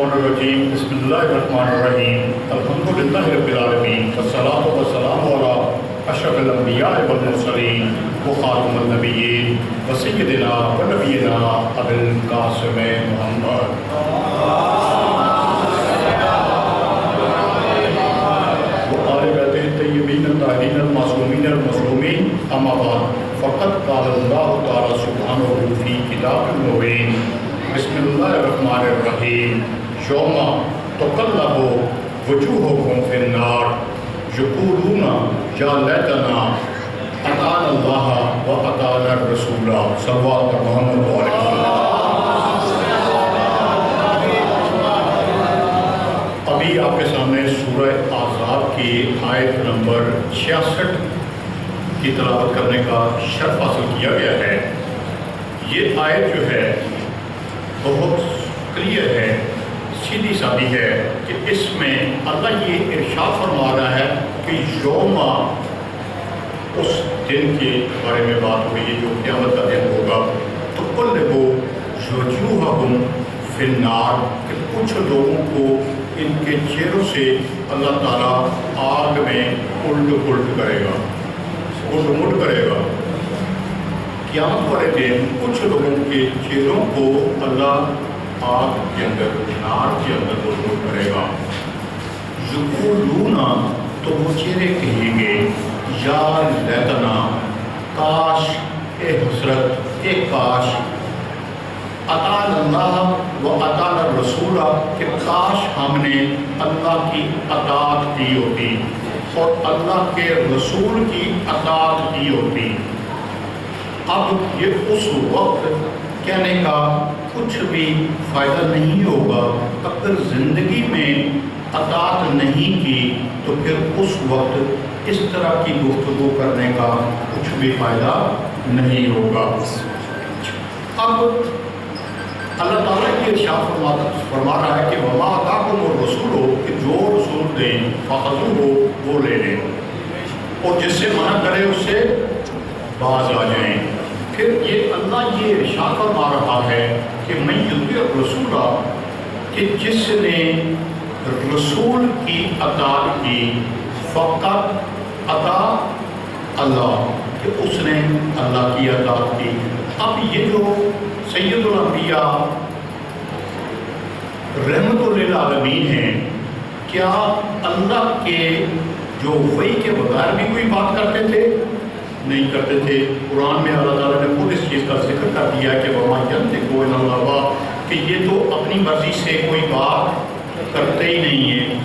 الشیطان الرجیم بسم اللہ الرحمن الرحیم الحمدللہ رب العالمین والصلاۃ والسلام علی اشرف الانبیاء والمرسلین وخاتم النبیین وسیدنا ونبینا ابی القاسم محمد وآل بیتہ الطیبین الطاہرین المعصومین المظلومین اما بعد فقد قال اللہ تعالی سبحانہ فی کتاب مبین بسم اللہ الرحمن الرحیم یوم تقلب وجوہکم فی النار یقولون یا لیتنا اطعنا اللہ و اطعنا الرسول صلوات محمد علیہ ابھی آپ کے سامنے سورہ احزاب کی آیت نمبر 66 کی تلاوت کرنے کا شرف حاصل کیا گیا ہے۔ یہ آیت جو ہے بہت کلیئر ہے، سیدھی سادی ہے کہ اس میں اللہ یہ ارشاد فرما رہا ہے کہ یوم اس دن کے بارے میں بات ہوئی ہے جو قیامت کا دن ہوگا، تو تقلب وجوہکم فی النار کہ کچھ لوگوں کو ان کے چہروں سے اللہ تعالیٰ آگ میں الٹ پلٹ کرے گا، الٹ مٹ کرے گا۔ قیامت والے دن کچھ لوگوں کے چہروں کو اللہ آگ کے اندر، نار کے اندر الٹ کرے گا۔ یقولون تو وہ چہرے کہیں گے یا لیتنا کاش، اے حسرت، اے کاش، اطاعنا اللہ و اطاعنا الرسول کہ کاش ہم نے اللہ کی اطاعت کی ہوتی اور اللہ کے رسول کی اطاعت کی ہوتی۔ اب یہ اس وقت کہنے کا کچھ بھی فائدہ نہیں ہوگا، اگر زندگی میں اطاعت نہیں کی تو پھر اس وقت اس طرح کی گفتگو کرنے کا کچھ بھی فائدہ نہیں ہوگا۔ اب اللہ تعالیٰ کی ارشاد فرما رہا ہے کہ وما آتاکم الرسول کہ جو رسول دیں فخذوہ وہ لے لیں اور جس سے منع کرے اس سے باز آ جائیں۔ پھر یہ اللہ یہ ارشاد فرما رہا ہے کہ من یطیع الرسول کہ جس نے رسول کی اطاعت کی فقط اطاع اللہ کہ اس نے اللہ کی اطاعت کی۔ اب یہ جو سید الانبیاء رحمت للعالمین ہیں، کیا اللہ کے جو وحی کے بغیر بھی کوئی بات کرتے تھے؟ نہیں کرتے تھے۔ قرآن میں اللہ تعالیٰ نے خود اس چیز کا ذکر کر دیا کہ وما ینطق عن الہویٰ کہ یہ تو اپنی مرضی سے کوئی بات کرتے ہی نہیں ہیں۔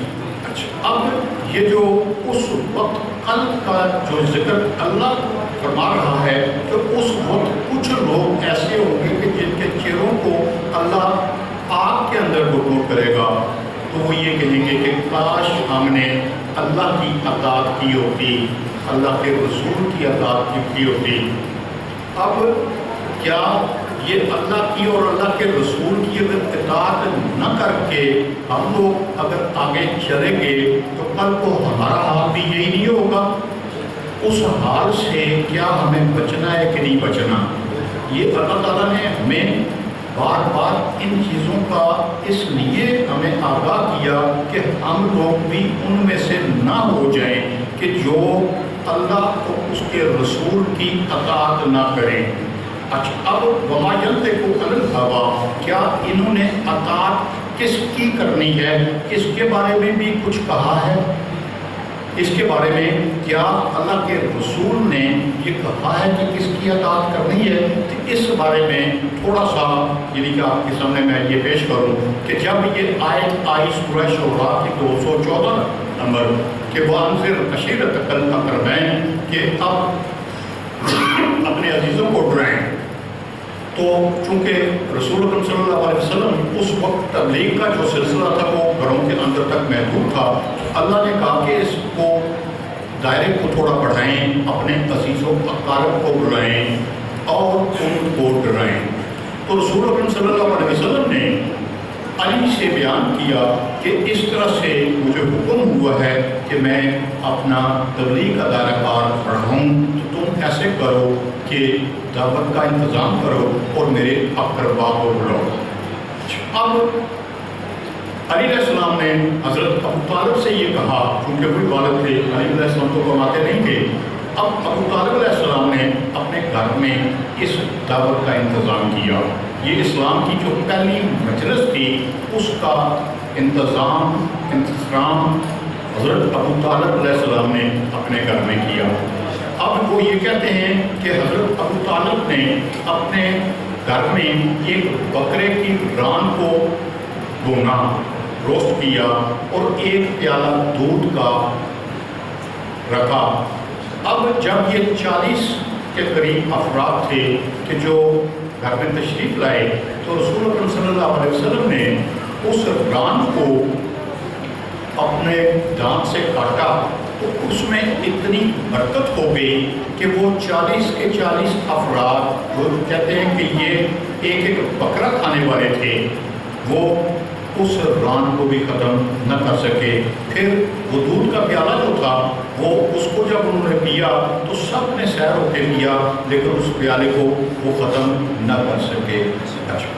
اچھا، اب یہ جو اس وقت قلب کا جو ذکر اللہ فرما رہا ہے تو اس وقت کچھ لوگ ایسے ہوں گے کہ جن کے چہروں کو اللہ آگ کے اندر ڈبو کرے گا، تو وہ یہ کہیں گے کہ کاش ہم نے اللہ کی اطاعت کی ہوتی، اللہ کے رسول کی اطاعت کی ہوتی۔ اب کیا یہ اللہ کی اور اللہ کے رسول کی اگر اطاعت نہ کر کے ہم لوگ اگر آگے چلیں گے تو کل کو ہمارا حال بھی یہی نہیں ہوگا؟ اس حال سے کیا ہمیں بچنا ہے کہ نہیں بچنا؟ یہ اللہ تعالیٰ نے ہمیں بار بار ان چیزوں کا اس لیے ہمیں آگاہ کیا کہ ہم لوگ بھی ان میں سے نہ ہو جائیں کہ جو اللہ کو اس کے رسول کی اطاعت نہ کریں۔ اچھا، اب وما ینطق عن الہویٰ کیا انہوں نے اطاعت کس کی کرنی ہے؟ اس کے بارے میں بھی کچھ کہا ہے؟ اس کے بارے میں کیا اللہ کے رسول نے یہ کہا ہے کہ کس کی اطاعت کرنی ہے؟ تو اس بارے میں تھوڑا سا یعنی کہ آپ کے سامنے میں یہ پیش کروں کہ جب یہ آیت آئی سورہ شعراء کی 214 نمبر کہ وَأَنذِرْ عَشِيرَتَكَ الْأَقْرَبِينَ کہ اب اپنے عزیزوں کو ڈرائیں، تو چونکہ رسول اکرم صلی اللہ علیہ وسلم اس وقت تبلیغ کا جو سلسلہ تھا وہ گھروں کے اندر تک محدود تھا، اللہ نے کہا کہ اس کو دائرے کو تھوڑا بڑھائیں، اپنے عزیزوں اقارب کو بلائیں اور ان کو ڈرائیں۔ تو رسول اکرم صلی اللہ علیہ وسلم نے علی سے بیان کیا کہ اس طرح سے مجھے حکم ہوا ہے کہ میں اپنا تبلیغ کا دائرہ کار بڑھاؤں، تو تم ایسے کرو کہ دعوت کا انتظام کرو اور میرے اقربا کو بلاؤ۔ اب علی علیہ السلام نے حضرت ابو طالب سے یہ کہا، کیونکہ کوئی والد تھے، علی علیہ السلام تو کماتے نہیں تھے، اب ابو طالب علیہ السلام نے اپنے گھر میں اس دعوت کا انتظام کیا۔ یہ اسلام کی جو پہلی مجلس تھی اس کا انتظام حضرت ابو طالب علیہ السلام نے اپنے گھر میں کیا۔ اب وہ یہ کہتے ہیں کہ حضرت ابو طالب نے اپنے گھر میں ایک بکرے کی ران کو بھونا، روسٹ کیا اور ایک پیالہ دودھ کا رکھا۔ اب جب یہ 40 کے قریب افراد تھے کہ جو گھر میں تشریف لائے، تو رسول اکرم صلی اللہ علیہ وسلم نے اس ران کو اپنے دانت سے کاٹا تو اس میں اتنی برکت ہو گئی کہ وہ 40 کے 40 افراد جو کہتے ہیں کہ یہ ایک ایک بکرا کھانے والے تھے، وہ اس ران کو بھی ختم نہ کر سکے۔ پھر وہ دودھ کا پیالہ جو تھا وہ اس کو جب انہوں نے پیا تو سب نے سیر ہو کے لیا، لیکن اس پیالے کو وہ ختم نہ کر سکے۔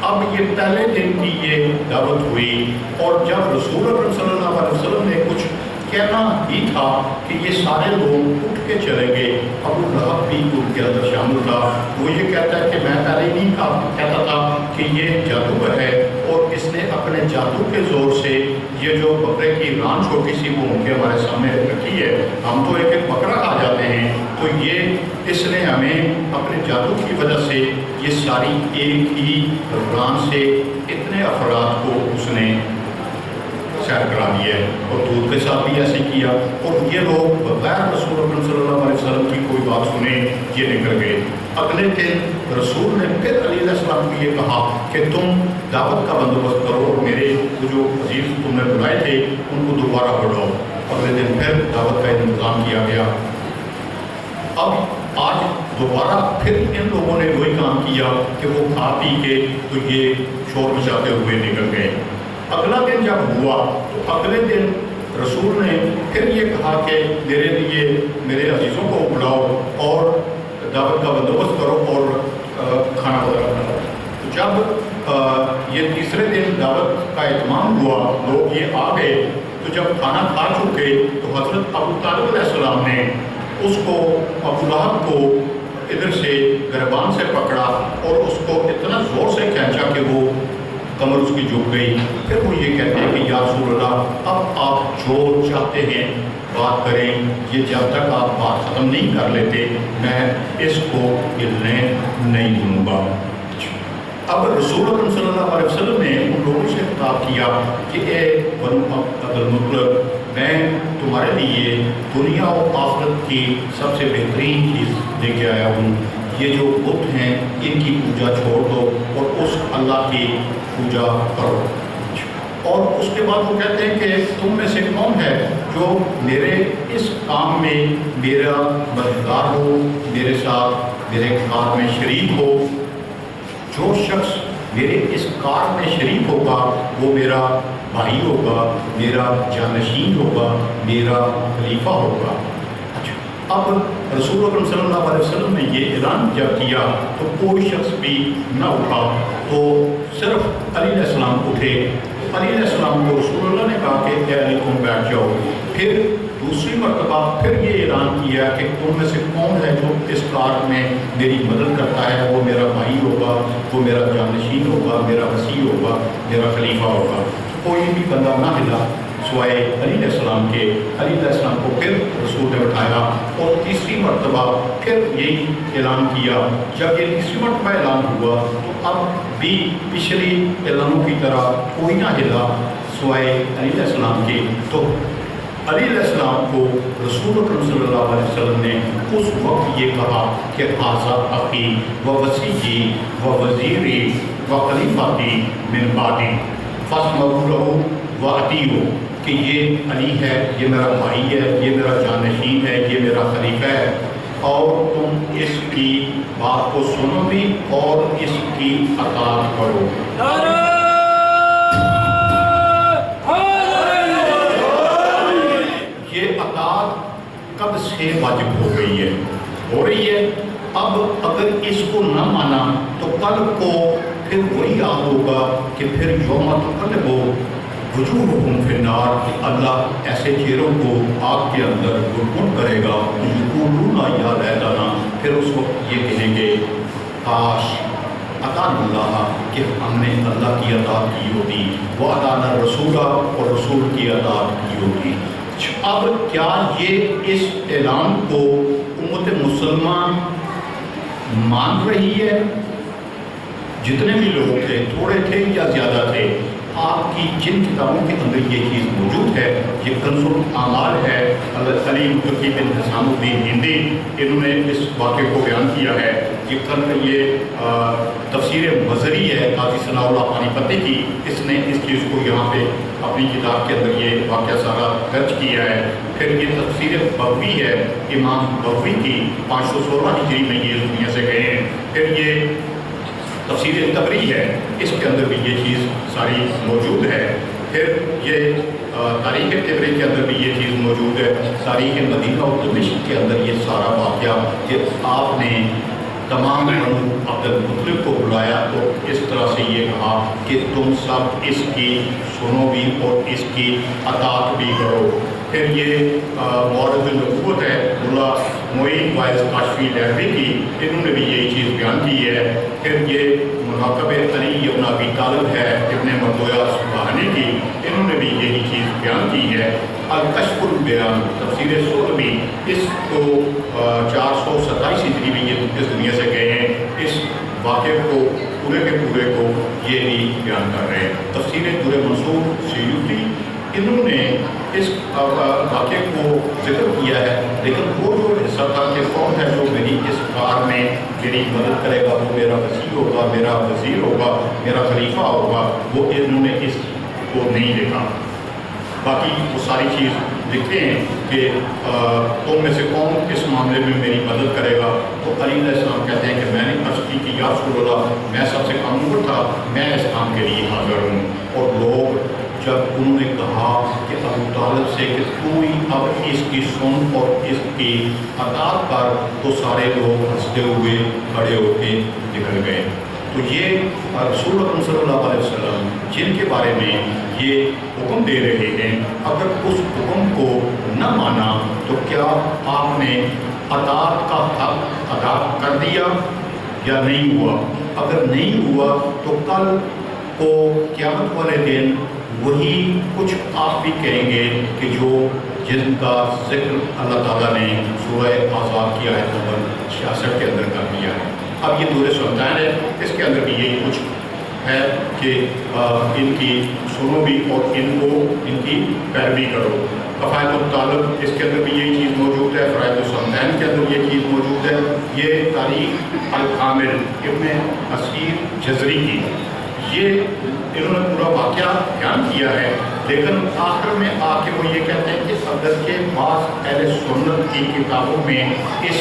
اب یہ پہلے دن کی یہ دعوت ہوئی، اور جب رسول اکرم صلی اللہ علیہ وسلم نے کچھ کہنا ہی تھا کہ یہ سارے لوگ اٹھ کے چلے گئے۔ ابو لہب بھی ان کے اندر شامل تھا۔ وہ یہ کہتا ہے کہ میں پہلے نہیں کہتا تھا کہ یہ جادوگر ہے، اور اس نے اپنے جادو کے زور سے یہ جو بکرے کی ران چھوٹی سی وہ ان کے ہمارے سامنے رکھی ہے، ہم تو ایک ایک بکرا کھا جاتے ہیں، تو یہ اس نے ہمیں اپنے جادو کی وجہ سے یہ ساری ایک ہی ران سے اتنے افراد کو اس نے سیر کرا دیا ہے، اور دودھ کے ساتھ بھی ایسے کیا، اور یہ لوگ بغیر رسول اکرم صلی اللہ علیہ وسلم کی کوئی بات سنے یہ نکل گئے۔ اگلے دن رسول نے پھر علی علیہ السلام کو یہ کہا کہ تم دعوت کا بندوبست کرو، اور میرے جو عزیز تم نے بلائے تھے ان کو دوبارہ بڑھاؤ۔ اگلے دن پھر دعوت کا انتظام کیا گیا۔ اب آج دوبارہ پھر ان لوگوں نے وہی کام کیا کہ وہ کھا پی کے تو یہ شور مچاتے ہوئے نکل گئے۔ اگلا دن جب ہوا تو اگلے دن رسول نے پھر یہ کہا کہ میرے لیے میرے عزیزوں کو بلاؤ اور دعوت کا بندوبست کرو اور کھانا وغیرہ بناؤ۔ جب یہ تیسرے دن دعوت کا اہتمام ہوا، لوگ یہ آ گئے، تو جب کھانا کھا چکے تو حضرت ابو طالب علیہ السلام نے اس کو، ابو لہب کو ادھر سے گربان سے پکڑا اور اس کو اتنا زور سے کھینچا کہ وہ کمر اس کی جھک گئی۔ پھر وہ یہ کہتے ہیں کہ یا رسول اللہ، اب آپ جو چاہتے ہیں بات کریں، یہ جب تک آپ بات ختم نہیں کر لیتے میں اس کو ہلنے نہیں دوں گا۔ اب رسول اکرم صلی اللہ علیہ وسلم نے ان لوگوں سے خطاب کیا کہ اے بنو عبد المطلب، میں تمہارے لیے دنیا و آخرت کی سب سے بہترین چیز لے کے آیا ہوں۔ یہ جو بت ہیں ان کی پوجا چھوڑ دو اور اس اللہ کی پوجا کرو۔ اور اس کے بعد وہ کہتے ہیں کہ تم میں سے کون ہے جو میرے اس کام میں میرا مددگار ہو، میرے ساتھ میرے کار میں شریک ہو؟ جو شخص میرے اس کار میں شریک ہوگا وہ میرا بھائی ہوگا، میرا جانشین ہوگا، میرا خلیفہ ہوگا۔ اب رسول اکرم صلی اللہ علیہ وسلم نے یہ اعلان جب کیا تو کوئی شخص بھی نہ اٹھا، تو صرف علی علیہ السلام اٹھے۔ علی علیہ السلام کو رسول اللہ نے کہا کہ اے علی تم بیٹھ جاؤ۔ پھر دوسری مرتبہ پھر یہ اعلان کیا کہ تم میں سے کون ہے جو اس کار میں میری مدد کرتا ہے، وہ میرا بھائی ہوگا، وہ میرا جانشین ہوگا، میرا وسیع ہوگا، میرا خلیفہ ہوگا۔ کوئی بھی بندہ نہ ہلا سوائے علی علیہ السلام کے۔ علی علیہ السلام کو پھر رسول نے اٹھایا اور تیسری مرتبہ پھر یہی اعلان کیا۔ جب یہ تیسری مرتبہ اعلان ہوا تو اب بھی پچھلی اعلانوں کی طرح کوئی نہ ہلا سوائے علی علیہ السلام کے۔ تو علی علیہ السلام کو رسول اکرم صلی اللہ علیہ وسلم نے اس وقت یہ کہا کہ ھذا اخی و وصیّی و وزیری و خلیفتی من بعدی فاسمعوا لہ واطیعوا، کہ یہ علی ہے، یہ میرا بھائی ہے، یہ میرا جانشین ہے، یہ میرا خلیفہ ہے، اور تم اس کی بات کو سنو بھی اور اس کی اطاعت کرو۔ یہ اطاعت کب سے واجب ہو گئی ہے، ہو رہی ہے۔ اب اگر اس کو نہ مانا تو کل کو پھر وہی یاد ہوگا کہ پھر یوم تقلب وجوہہم فی النار، کہ اللہ ایسے چہروں کو آگ کے اندر گڑگڑ کرے گا، یقولون یا لیتنا، پھر اس وقت یہ کہیں گے کاش اطاعنا اللہ، کہ ہم نے اللہ کی اطاعت کی ہوتی، واطعنا الرسول، اور رسول کی اطاعت کی ہوتی۔ اب کیا یہ اس اعلان کو امت مسلمان مان رہی ہے؟ جتنے بھی لوگ تھے، تھوڑے تھے یا زیادہ تھے، آپ کی جن کتابوں کے اندر یہ چیز موجود ہے، یہ کنز الاعمال ہے، علی متقی بن حسام الدین ہندی انہوں نے اس واقعے کو بیان کیا ہے۔ یہ تفسیر مظہری ہے قاضی ثناء اللہ پانی پتی کی، اس نے اس چیز کو یہاں پہ اپنی کتاب کے اندر یہ واقعہ سارا درج کیا ہے۔ پھر یہ تفسیر بغوی ہے امام بغوی کی، 516 ہجری میں یہ اس دنیا سے گئے ہیں۔ پھر یہ تفسیر تبری ہے، اس کے اندر بھی یہ چیز ساری موجود ہے۔ پھر یہ تاریخ تبری کے اندر بھی یہ چیز موجود ہے۔ تاریخ مدینہ اور دمشق کے اندر یہ سارا واقعہ کہ آپ نے تمام بنو عبد المطلب کو بلایا تو اس طرح سے یہ کہا کہ تم سب اس کی سنو بھی اور اس کی اطاعت بھی کرو۔ پھر یہ مورد النبوت ہے ملا معین وائز کاشفی لہوی کی، انہوں نے بھی یہی چیز بیان کی ہے۔ پھر یہ مناقب علی ابن ابی طالب ہے ابن مردویہ اصفہانی کی، انہوں نے بھی یہی چیز بیان کی ہے۔ الکشف البیان تفسیر سوربی، اس کو 427 ہجری میں یہ اس دنیا سے گئے ہیں، اس واقعے کو پورے کے پورے کو یہ بھی بیان کر رہے ہیں۔ تفسیر در منصور سیوطی انہوں نے اس واقعے کو ذکر کیا ہے، لیکن وہ جو حصہ تھا کہ کون ہے جو میری اس کار میں میری مدد کرے گا، وہ میرا وزیر ہوگا، میرا وزیر ہوگا، میرا خلیفہ ہوگا، وہ انہوں نے اس کو نہیں دیکھا۔ باقی وہ ساری چیز لکھتے ہیں کہ تم میں سے کون اس معاملے میں میری مدد کرے گا؟ تو علی علیہ السلام کہتے ہیں کہ میں نے عرض کی کہ یا رسول اللہ، میں سب سے کم عمر تھا، میں اس کام کے لیے حاضر ہوں۔ اور لوگ جب انہوں نے کہا کہ ابو طالب سے کہ تو ہی اب اس کی سن اور اس کی اطاعت کر، تو سارے لوگ ہنستے ہوئے کھڑے ہو کے نکل گئے۔ تو یہ رسول اللہ صلی اللہ علیہ وسلم جن کے بارے میں یہ حکم دے رہے ہیں، اگر اس حکم کو نہ مانا تو کیا آپ نے اطاعت کا حق ادا کر دیا یا نہیں ہوا؟ اگر نہیں ہوا تو کل کو قیامت والے دن وہی کچھ آپ بھی کہیں گے کہ جو جن کا ذکر اللہ تعالیٰ نے سورہ احزاب کی آیت نمبر 66 کے اندر کر دیا ہے۔ اب یہ دور سلطان ہے، اس کے اندر بھی یہی کچھ ہے کہ ان کی سنو بھی اور ان کی پیروی کرو۔ کفایت الطالب اس کے اندر بھی یہی چیز موجود ہے، فرائض السلطان کے اندر یہ چیز موجود ہے۔ یہ تاریخ الکامل ابن اسیر جزری کی، یہ انہوں نے پورا واقعہ بیان کیا ہے، لیکن آخر میں آ کے وہ یہ کہتے ہیں کہ اگرچہ بعض اہل سنت کی کتابوں میں اس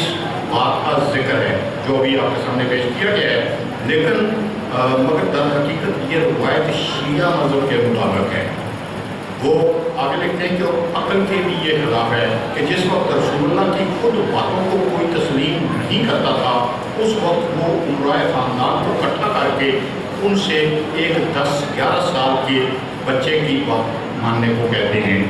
بات کا ذکر ہے جو ابھی آپ کے سامنے پیش کیا گیا ہے، لیکن مگر در حقیقت یہ روایت شیعہ مذہب کے مطابق ہے۔ وہ آگے لکھتے ہیں کہ عقل کے بھی یہ خلاف ہے کہ جس وقت رسول اللہ کی خود باتوں کو کوئی تسلیم نہیں کرتا تھا، اس وقت وہ عمرائے خاندان کو اکٹھا کر کے ان سے ایک 10-11 سال کے بچے کی بات ماننے کو کہتے ہیں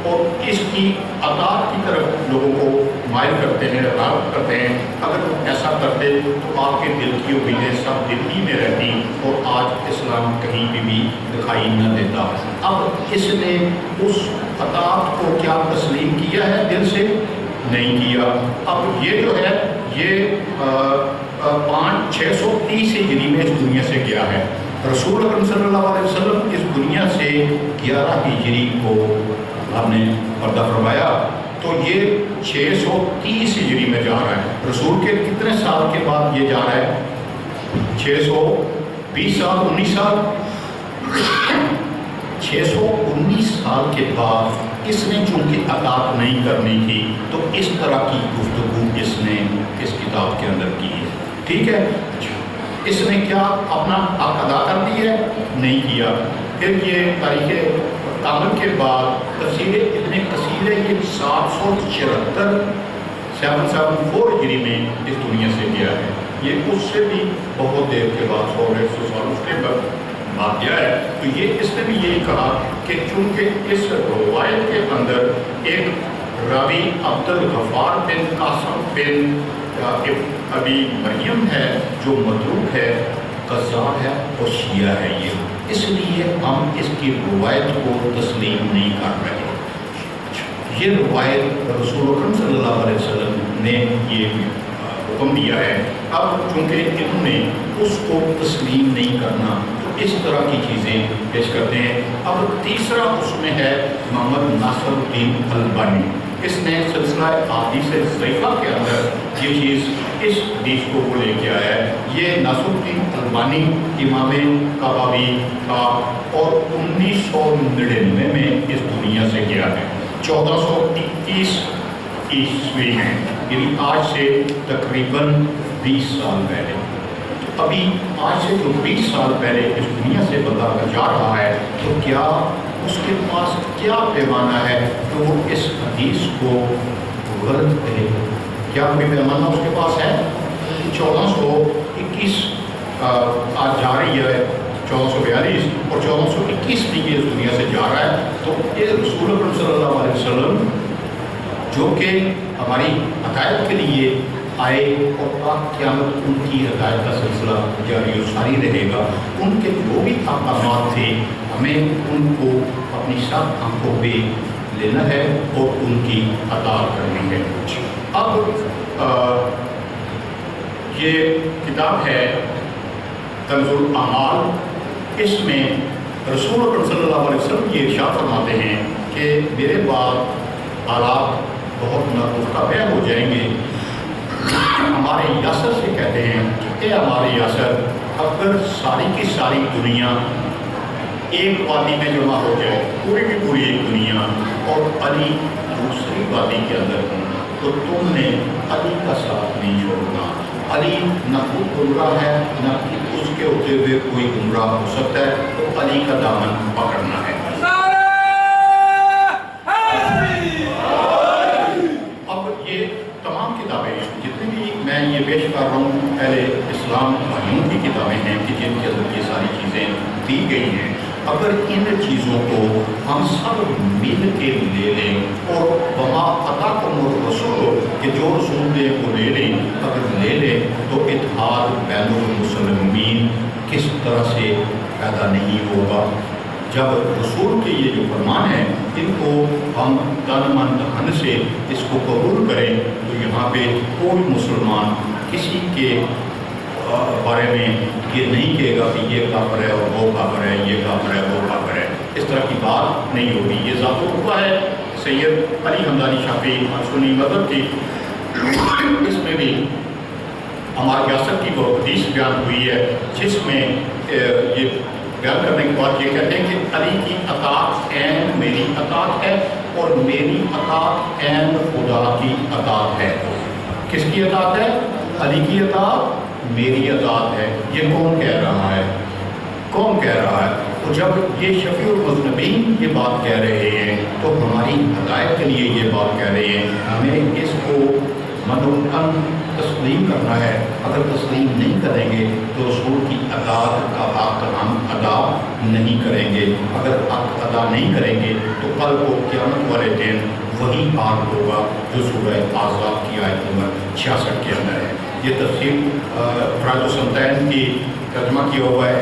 اور اس کی اطاعت کی طرف لوگوں کو مائل کرتے ہیں، راغب کرتے ہیں۔ اگر وہ ایسا کرتے تو آپ کے دل کی امیدیں سب دل ہی میں رہتی اور آج اسلام کہیں پہ بھی دکھائی نہ دیتا۔ اب اس نے اس اطاعت کو کیا تسلیم کیا ہے؟ دل سے نہیں کیا۔ اب یہ جو ہے یہ 630 ہجری میں اس دنیا سے گیا ہے۔ رسول اکرم صلی اللہ علیہ وسلم اس دنیا سے 11 ہجری کو ہم نے پردہ فرمایا، تو یہ 630 ہجری میں جا رہا ہے۔ رسول کے کتنے سال کے بعد یہ جا رہا ہے؟ 620 سال، 19 سال 619 سال کے بعد اس نے چونکہ اطاعت نہیں کرنی تھی تو اس طرح کی گفتگو اس نے اس کتاب کے اندر کی ہے۔ ٹھیک ہے، اس نے کیا اپنا حق ادا کر دیا ہے؟ نہیں کیا۔ پھر یہ تاریخ کامل کے بعد تفسیر ابن کثیر یہ 774 ہجری میں اس دنیا سے گیا ہے۔ یہ اس سے بھی بہت دیر کے بعد 100-100 سال اس کے بعد واقعہ ہے، تو یہ اس نے بھی یہی کہا کہ چونکہ اس روایت کے اندر ایک راوی عبد الغفار بن قاسم بن ابی مریم ہے جو متروک ہے، قذاب ہے اور شیعہ ہے یہ، اس لیے ہم اس کی روایت کو تسلیم نہیں کر رہے۔ یہ روایت رسول اکرم صلی اللہ علیہ وسلم نے یہ حکم دیا ہے، اب چونکہ انہوں نے اس کو تسلیم نہیں کرنا تو اس طرح کی چیزیں پیش کرتے ہیں۔ اب تیسرا اس میں ہے محمد ناصر الدین البانی، اس نے سلسلہ احادیث ضعیفہ کے اندر یہ چیز اس حدیث کو وہ لے کے آیا ہے۔ یہ ناصر الدین البانی امام کبابی کا اور 1999 میں اس دنیا سے گیا ہے، 1421 عیسوی ہیں، یعنی آج سے تقریباً 20 سال پہلے۔ ابھی آج سے جو 20 سال پہلے اس دنیا سے بندہ جا رہا ہے تو کیا اس کے پاس کیا پیمانہ ہے کہ وہ اس حدیث کو غلط کہے؟ کیا کوئی پیمانہ اس کے پاس ہے؟ 1421 آج جا رہی ہے 1442 اور 1421 میں یہ اس دنیا سے جا رہا ہے، تو یہ رسول اکرم صلی اللہ علیہ وسلم جو کہ ہماری ہدایت کے لیے آئے اور قیامت ان کی ہدایت کا سلسلہ جاری و ساری رہے گا، ان کے جو بھی احکامات تھے ہمیں ان کو اپنی ساتھ آنکھوں پہ لینا ہے اور ان کی اطاعت کرنی ہے۔ اب یہ کتاب ہے کنز الاعمال، اس میں رسول اکرم صلی اللہ علیہ وسلم یہ ارشاد فرماتے ہیں کہ میرے بعد حالات بہت ناگفتہ بیان ہو جائیں گے۔ ہمارے یاسر سے کہتے ہیں کہ اے ہمارے یاسر، اگر ساری کی ساری دنیا ایک وادی میں جمع ہو جائے، پوری کی پوری ایک دنیا، اور علی دوسری وادی کے اندر ہوں، تو تم نے علی کا ساتھ نہیں چھوڑنا۔ علی نہ خود گمراہ ہے نہ اس کے ہوتے ہوئے کوئی گمراہ ہو سکتا ہے، تو علی کا دامن پکڑنا ہے۔ اب یہ تمام کتابیں جتنی بھی میں یہ پیش کر رہا ہوں اہل اسلام بھائیوں کی کتابیں ہیں کہ جن کے اندر یہ ساری چیزیں دی گئی ہیں، اگر ان چیزوں کو ہم سب مل کے لے لیں اور وہاں اتاکم الرسول کہ جو رسول نے وہ لے لیں، اگر لے لیں تو اتحاد بین المسلمین کس طرح سے پیدا نہیں ہوگا۔ جب رسول کے یہ جو فرمان ہے ان کو ہم تن من دھن سے اس کو قبول کریں تو یہاں پہ کوئی مسلمان کسی کے بارے میں یہ نہیں کہے گا کہ یہ کافر ہے اور وہ کافر ہے، یہ کافر ہے وہ کافر ہے، اس طرح کی بات نہیں ہوگی۔ یہ ذات الرتبہ ہے سید علی حمدانی شافعی سنی مذہب کی، اس میں بھی ہمارے یاسر کی وہ حدیث بیان ہوئی ہے جس میں یہ بیان کرنے کے بعد یہ کہتے ہیں کہ علی کی اطاعت عین میری اطاعت ہے اور میری اطاعت عین خدا کی اطاعت ہے۔ کس کی اطاعت ہے؟ علی کی اطاعت میری اطاعت ہے۔ یہ کون کہہ رہا ہے؟ کون کہہ رہا ہے؟ تو جب یہ شفیع المذنبین یہ بات کہہ رہے ہیں تو ہماری ہدایت کے لیے یہ بات کہہ رہے ہیں، ہمیں اس کو منوعاً تسلیم کرنا ہے۔ اگر تسلیم نہیں کریں گے تو رسول کی اطاعت کا حق ہم ادا نہیں کریں گے۔ اگر حق ادا نہیں کریں گے تو کل کو قیامت والے دن وہی حال ہوگا جو سورہ احزاب کی آیت نمبر 66 کے اندر ہے۔ یہ تفسیر فرائض السنتین کی ترجمہ کیا ہوا ہے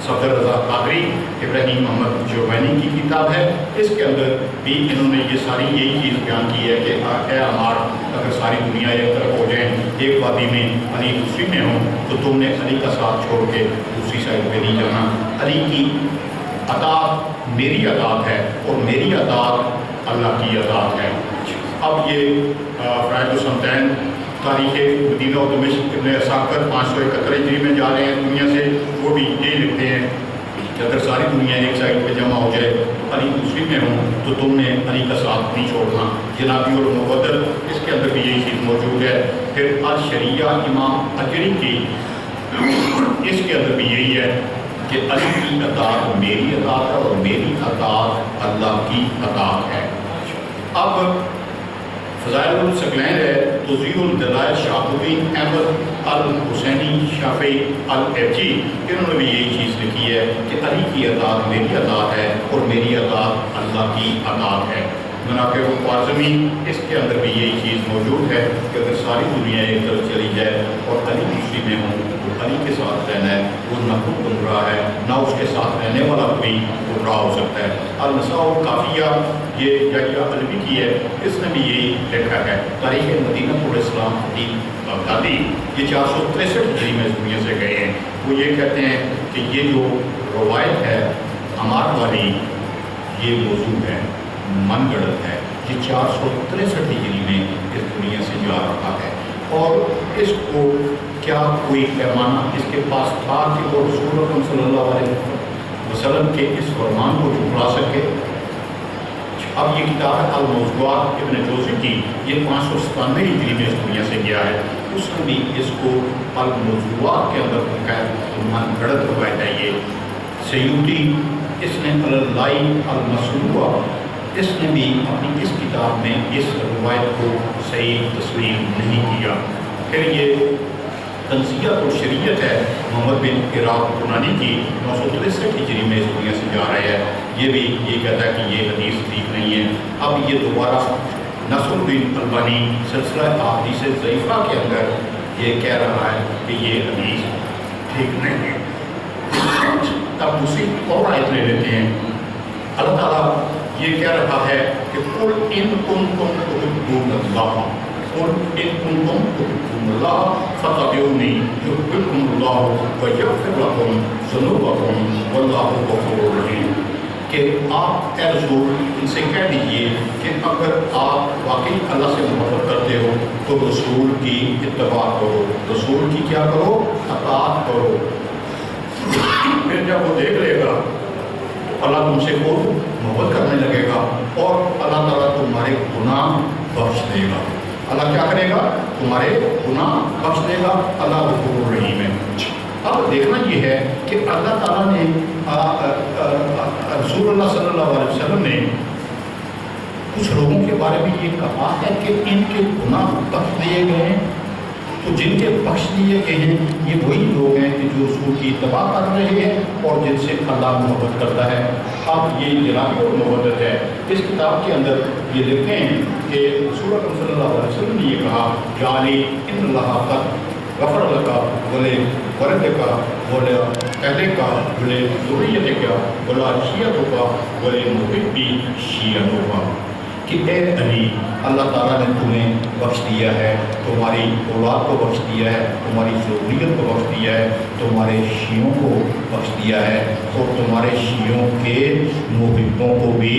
صفدر رضا قادری ابراہیم محمد جوینی کی کتاب ہے، اس کے اندر بھی انہوں نے یہ ساری یہی چیز بیان کی ہے کہ اے عمار، اگر ساری دنیا ایک طرف ہو جائیں، ایک وادی میں علی دوسری میں ہوں، تو تم نے علی کا ساتھ چھوڑ کے دوسری سائڈ پہ نہیں جانا۔ علی کی اطاعت میری اطاعت ہے اور میری اطاعت اللہ کی اطاعت ہے۔ اب یہ فرائض السنتین تاریخ مدینہ و دمشق ابن عساکر 571 ہجری میں جا رہے ہیں دنیا سے، وہ بھی یہی لکھتے ہیں کہ اگر ساری دنیا ایک سائڈ پہ جمع ہو جائے تو علی دوسری میں ہوں تو تم نے علی کا ساتھ نہیں چھوڑنا۔ جنابی المبدل اس کے اندر بھی یہی چیز موجود ہے۔ پھر الشریعہ امام اجری کی اس کے اندر بھی یہی ہے کہ علی کی اطاعت میری اطاعت ہے اور میری اطاعت اللہ کی اطاعت ہے۔ اب فضائل الثقلین ہے، توضیح الدلائل شاہ الدین احمد الحسینی شافعی الابجی، انہوں نے بھی یہی چیز لکھی ہے کہ علی کی اطاعت میری اطاعت ہے اور میری اطاعت اللہ کی اطاعت ہے۔ مناقب خوارزمی اس کے اندر بھی یہی چیز موجود ہے کہ اگر ساری دنیا ایک طرف چلی جائے اور علی خوشی میں ہوں تو علی کے ساتھ رہنا ہے، وہ نہ خود گمراہ ہے نہ اس کے ساتھ رہنے والا کوئی گمراہ ہو سکتا ہے۔ النساء الکافیہ یہ یحییٰ علوی کی ہے، اس نے بھی یہی لکھا ہے۔ تاریخ مدینہ الاسلام خطیب بغدادی یہ 463 ہجری میں اس دنیا سے گئے ہیں، وہ یہ کہتے ہیں کہ یہ جو روایت ہے عمار والی یہ موضوع ہے، من گڑت ہے، یہ 463 ہجری میں اس دنیا سے جا رہا ہے، اور اس کو کیا کوئی پیمانہ اس کے پاس تھا کہ وہ رسول اکرم صلی اللہ علیہ وسلم کے اس فرمان کو جھٹلا سکے؟ اب یہ کتاب ہے الموضوعات ابن جوزی کی، یہ 597 ہجری میں اس دنیا سے گیا ہے، اس نے بھی اس کو الموضوعات کے اندر من گڑت روایت ہے۔ یہ سیوطی اس نے اللائی المسلوع اس نے بھی اپنی اس کتاب میں اس روایت کو صحیح تسلیم نہیں کیا۔ پھر یہ تنزیہ الشریعت ہے محمد بن عراق کنانی کی، 963 ہجری میں اس دنیا سے جا رہے ہیں، یہ بھی یہ کہتا ہے کہ یہ حدیث ٹھیک نہیں ہے۔ اب یہ دوبارہ نصر الدین البانی سلسلہ احادیث ضعیفہ کے اندر یہ کہہ رہا ہے کہ یہ حدیث ٹھیک نہیں ہے۔ اب دوسری اور آیت لے لیتے ہیں، اللہ تعالیٰ یہ کہہ رہا ہے کہ قل ان کنتم تحبون اللہ، قل ان کنتم تحبون اللہ فاتبعونی یحببکم اللہ ویغفر لکم ذنوبکم واللہ غفور رحیم، کہ آپ اے رسول ان سے کہہ دیجئے کہ اگر آپ واقعی اللہ سے محبت کرتے ہو تو رسول کی اتباع کرو، رسول کی کیا کرو؟ اطاعت کرو۔ پھر جب وہ دیکھ لے گا اللہ تم سے خوب محبت کرنے لگے گا اور اللہ تعالیٰ تمہارے گناہ بخش دے گا۔ اللہ کیا کرے گا؟ تمہارے گناہ بخش دے گا، اللہ غفور رحیم ہے۔ اب دیکھنا یہ ہے کہ اللہ تعالیٰ نے رسول اللہ صلی اللہ علیہ وسلم نے کچھ لوگوں کے بارے میں یہ کہا ہے کہ ان کے گناہ بخش دیے گئے ہیں، تو جن کے بخش دیے گئے ہیں یہ وہی لوگ ہیں کہ جو رسول کی اتباع کر رہے ہیں اور جن سے اللہ محبت کرتا ہے۔ اب یہ جنابی اور محبت ہے۔ اس کتاب کے اندر یہ لکھتے ہیں کہ رسول اکرم صلی اللہ علیہ وسلم نے یہ کہا کہ علی ان اللہ قد غفر لکا بولے ورد کا بولے پہلے کا بولے ذریت کا بولا شیعتوں کا بولے محبی شیعتوں کا، کہ اے علی اللہ تعالیٰ نے تمہیں بخش دیا ہے، تمہاری اولاد کو بخش دیا ہے، تمہاری ذریت کو بخش دیا ہے، تمہارے شیعوں کو بخش دیا ہے اور تمہارے شیعوں کے محبوں کو بھی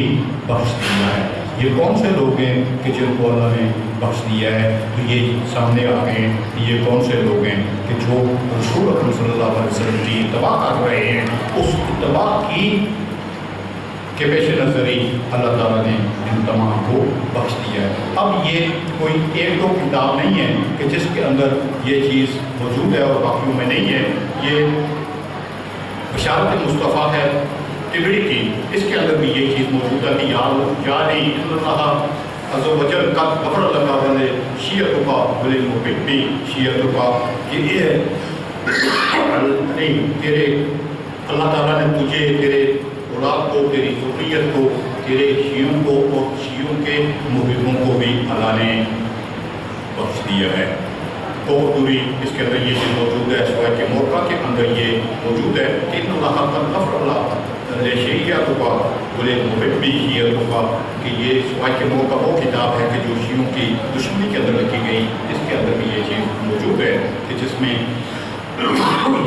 بخش دیا ہے۔ یہ کون سے لوگ ہیں کہ جن کو اللہ نے بخش دیا ہے؟ تو یہ سامنے آ گئے ہیں، یہ کون سے لوگ ہیں کہ جو رسول اکرم صلی اللہ علیہ وسلم کی اتباع کر رہے ہیں، اس اتباع کی کے پیش نظر ہی اللہ تعالیٰ نے ان تمام کو بخش دیا ہے۔ اب یہ کوئی ایک دو کتاب نہیں ہے کہ جس کے اندر یہ چیز موجود ہے اور باقیوں میں نہیں ہے۔ یہ بشارت مصطفیٰ ہے تبری کی، اس کے اندر بھی یہ چیز موجود ہے کہ یعنی اللہ عز و جل کا غفر لکا والے شیعتوں کا بلے محبی شیعتوں کا، کہ یہ تیرے اللہ تعالیٰ نے تجھے، تیرے اولاد کو، تیری ذریت کو، تیرے شیعوں کو اور شیعوں کے محبوں کو بھی اللہ نے بخش دیا ہے۔ تو دوری اس کے اندر یہ چیز موجود ہے، سوائے کے موقع کے اندر یہ موجود ہے کہ ان اللہ کا غفر اللہ شیعتوں کا بولے محبی شیعتوں کا، کہ یہ سوائے کے موقع وہ کتاب ہے کہ جو شیعوں کی دشمنی کے اندر لکھی گئی، اس کے اندر بھی یہ چیز موجود ہے کہ جس میں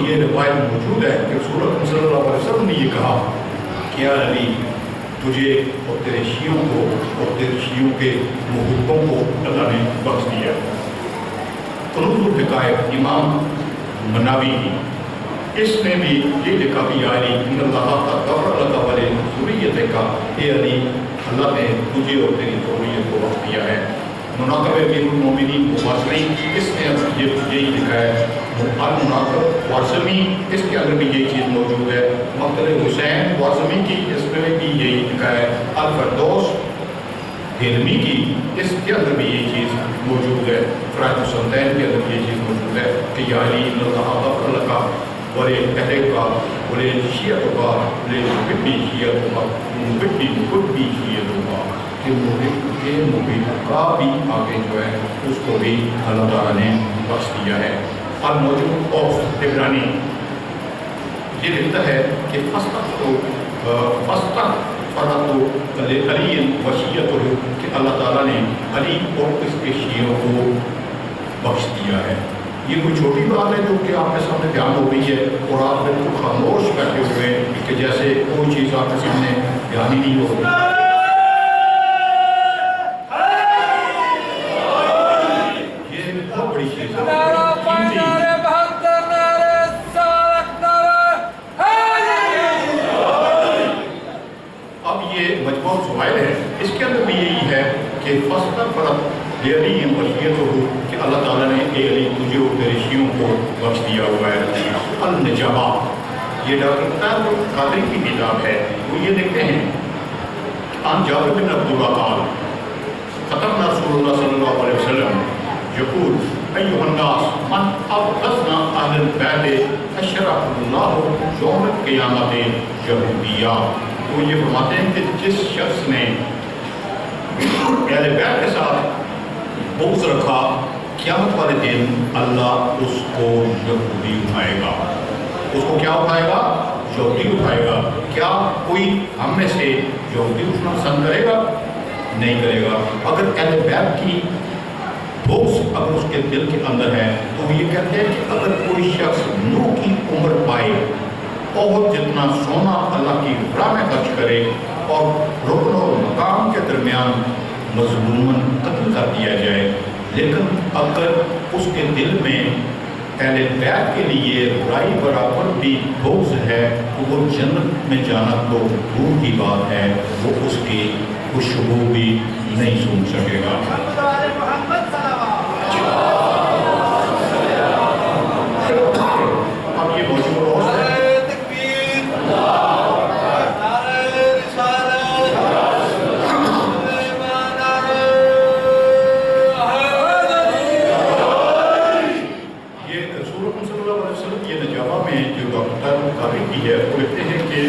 یہ روایت موجود ہے کہ رسول اکرم صلی اللہ علیہ وسلم نے یہ کہا کہ یا علی تجھے اور تیرے شیعوں کو اور تیرے شیعوں کے محبوں کو اللہ نے بخش دیا۔ کنوز الحقائق امام مناوی کی، اس میں بھی یہ لکھا کہ یا علی ان اللہ کا غفر لکا والے ذریت کا، اے علی اللہ نے تجھے اور تیری ذریت کو بخش دیا ہے۔ مناقب امیر المومنین وارثمی، اس نے یہی لکھا ہے۔ المناقب وارثمی، اس کے اندر بھی یہی چیز موجود ہے۔ مقتل حسین وارثمی کی، اس میں بھی یہی لکھا ہے۔ الفردوس ہیرمی کی، اس کے اندر بھی یہی چیز موجود ہے۔ قرآن سلطین کے اندر یہ چیز موجود ہے کہ یا علی ان اللہ غفر لکا ولے اہل کا ولے شیعت کا ولے محبی شیعت کا محبی شیعت کا کہ محب کا بھی آگے جو ہے اس کو بھی اللہ تعالیٰ نے بخش دیا ہے۔ الموجود آف طبرانی یہ لکھتا ہے کہ علی وصیت ہو کہ اللہ تعالیٰ نے علی اور اس کے شیعوں کو بخش دیا ہے۔ یہ کوئی چھوٹی بات ہے جو کہ آپ کے سامنے بیان ہو گئی ہے اور آپ بالکل خاموش بیٹھے ہوئے کہ جیسے کوئی چیز آپ کے سامنے بیان ہی نہیں ہو رہی۔ یہ بہت بڑی چیز ہے۔ مجموعہ سوائل ہے، اس کے اندر بھی یہی ہے کہ فَاسْتَغْفَرَتْ لِعَلِيٍّ وَصِيَّتُهُ کہ اللہ تعالیٰ نے اے علی تجھے اور تیرے شیعوں کو بخش دیا ہوا ہے۔ النجابہ یہ ڈاکٹر طاہر القادری کی کتاب ہے، وہ یہ لکھتے ہیں عن جابر بن عبداللہ قال ختمنا رسول اللہ صلی اللہ علیہ وسلم یقول ایھا الناس من ابغضنا اہل البیت اشرف اللہ یوم القیامت یہودیہ۔ وہ یہ فرماتے ہیں کہ جس شخص نے اہل بیت کے ساتھ بغض رکھا قیامت والے دن اللہ اس کو یہودی اٹھائے گا۔ اس کو کیا اٹھائے گا؟ یہودی اٹھائے گا۔ کیا کوئی ہم میں سے یہودی اٹھنا پسند کرے گا؟ نہیں کرے گا۔ اگر اہل بیت کی بغض اگر اس کے دل کے اندر ہے تو وہ یہ کہتے ہیں کہ اگر کوئی شخص نو کی عمر پائے اور جتنا سونا اللہ کی راہ میں خرچ کرے اور رکن و مقام کے درمیان مظلوماً قتل کر دیا جائے، لیکن اگر اس کے دل میں اہل بیت کے لیے برائی برابر بھی بغض ہے تو وہ جنت میں جانا تو دور کی بات ہے، وہ اس کی خوشبو بھی نہیں سن سکے گا۔ اب یہ موجود ہے، وہ لکھتے ہیں کہ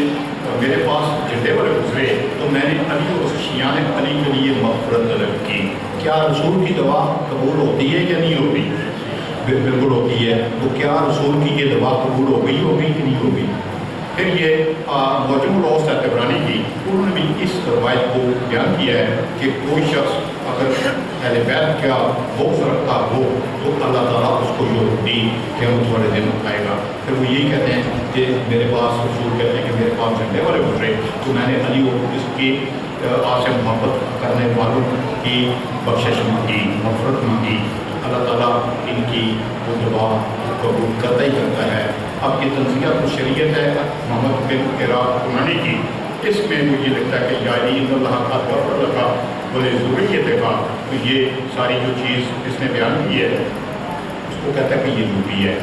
میرے پاس جھنڈے والے گزرے تو میں نے علی اور شیعہ علی کے لیے مغفرت طلب کی۔ کیا رسول کی دعا قبول ہوتی ہے یا نہیں ہوتی؟ بالکل ہوتی ہے۔ تو کیا رسول کی یہ دعا قبول ہو گئی ہوگی کہ نہیں ہوگی؟ پھر یہ معجم العوض طبرانی کی انہوں نے بھی اس روایت کو بیان کیا ہے کہ کوئی شخص اگر اہل بیت کا بغض رکھتا ہو تو اللہ تعالیٰ اس کو یہودی قیامت والے دن اٹھائے گا۔ پھر وہ یہی کہتے ہیں کہ میرے پاس رسول کہتے ہیں کہ میرے پاس جھنڈے والے گزرے تو میں نے علی اور اس کی آپ سے محبت کرنے والوں کی بخشش مانگی، مغفرت مانگی۔ اللہ تعالیٰ ان کی وہ دعا قبول کرتا ہی کرتا ہے۔ اب یہ تنزیہ تو شریعت ہے محمد بن عراق کنانی کی، اس میں مجھے لگتا ہے کہ یا علی ان اللہ کا غفر لکا بولے ضروریت کا، تو یہ ساری جو چیز اس نے بیان کی ہے اس کو کہتا ہے کہ یہ جھوٹی ہے۔